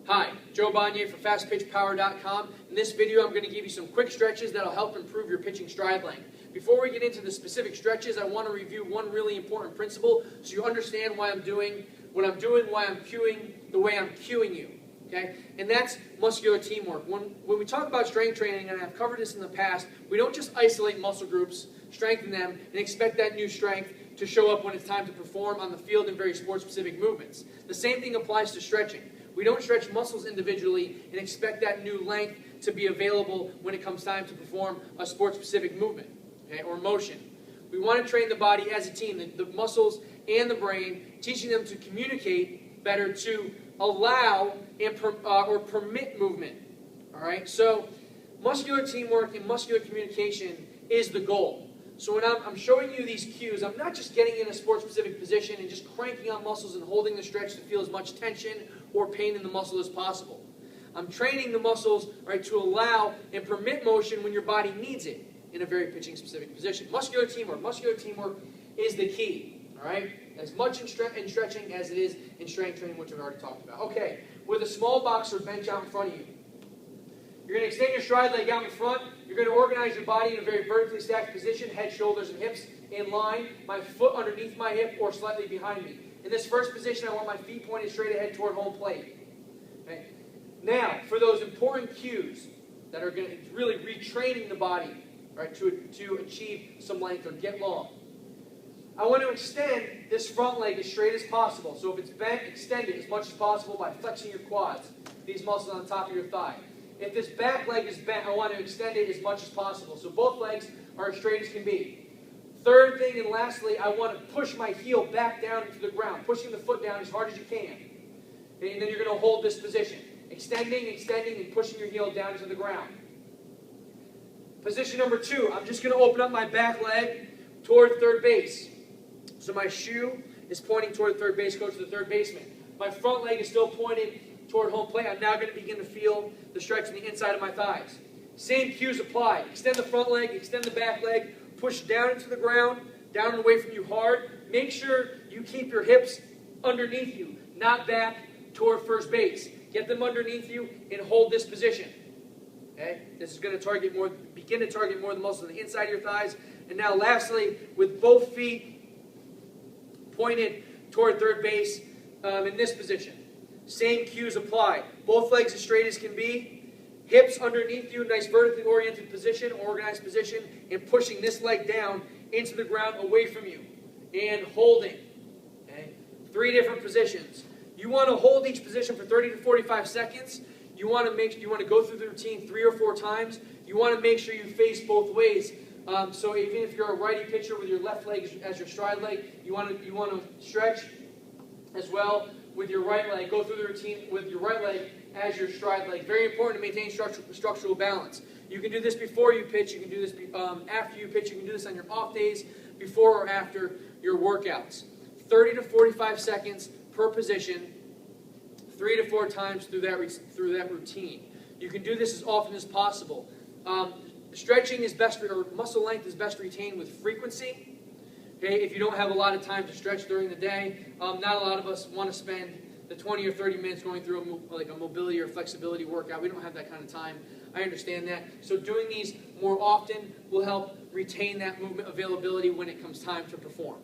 Hi, Joe Bonnier for FastPitchPower.com. In this video, I'm going to give you some quick stretches that will help improve your pitching stride length. Before we get into the specific stretches, I want to review one really important principle so you understand why I'm doing what I'm doing, why I'm cueing the way I'm cueing you. Okay? And that's muscular teamwork. When we talk about strength training, and I've covered this in the past, we don't just isolate muscle groups, strengthen them, and expect that new strength to show up when it's time to perform on the field in very sport-specific movements. The same thing applies to stretching. We don't stretch muscles individually and expect that new length to be available when it comes time to perform a sport-specific movement, okay, or motion. We want to train the body as a team, the muscles and the brain, teaching them to communicate better, to allow and or permit movement. All right, so muscular teamwork and muscular communication is the goal. So when I'm showing you these cues, I'm not just getting in a sport-specific position and just cranking on muscles and holding the stretch to feel as much tension or pain in the muscle as possible. I'm training the muscles, right, to allow and permit motion when your body needs it in a very pitching-specific position. Muscular teamwork is the key, all right? As much in stretching as it is in strength training, which I've already talked about. Okay, with a small box or bench out in front of you, you're going to extend your stride leg out in front. You're going to organize your body in a very vertically stacked position, head, shoulders, and hips in line, my foot underneath my hip or slightly behind me. In this first position, I want my feet pointed straight ahead toward home plate. Okay. Now, for those important cues that are going to really retraining the body, right, to achieve some length or get long, I want to extend this front leg as straight as possible. So if it's bent, extend it as much as possible by flexing your quads, these muscles on the top of your thigh. If this back leg is bent, I want to extend it as much as possible. So both legs are as straight as can be. Third thing and lastly, I want to push my heel back down into the ground, pushing the foot down as hard as you can. Okay, and then you're going to hold this position. Extending, and pushing your heel down into the ground. Position number 2, I'm just going to open up my back leg toward third base. So my shoe is pointing toward third base, coach to the third baseman. My front leg is still pointed toward home plate. I'm now going to begin to feel the stretch in the inside of my thighs. Same cues apply. Extend the front leg, extend the back leg, push down into the ground, down and away from you hard. Make sure you keep your hips underneath you, not back toward first base. Get them underneath you and hold this position. Okay? This is going to begin to target more of the muscles on the inside of your thighs. And now lastly, with both feet pointed toward third base in this position. Same cues apply. Both legs as straight as can be. Hips underneath you, nice vertically oriented position, organized position, and pushing this leg down into the ground away from you. And holding. Okay? 3 different positions. You want to hold each position for 30 to 45 seconds. You want to go through the routine 3 or 4 times. You want to make sure you face both ways. So even if you're a righty pitcher with your left leg as your stride leg, you want to stretch as well with your right leg. Go through the routine with your right leg as your stride leg. Very important to maintain structural balance. You can do this before you pitch. You can do this after you pitch. You can do this on your off days, before or after your workouts. 30 to 45 seconds per position, 3 to 4 times through that routine. You can do this as often as possible. Stretching is best, or muscle length is best retained with frequency. Okay, if you don't have a lot of time to stretch during the day, not a lot of us want to spend the 20 or 30 minutes going through a mobility or flexibility workout. We don't have that kind of time. I understand that. So doing these more often will help retain that movement availability when it comes time to perform.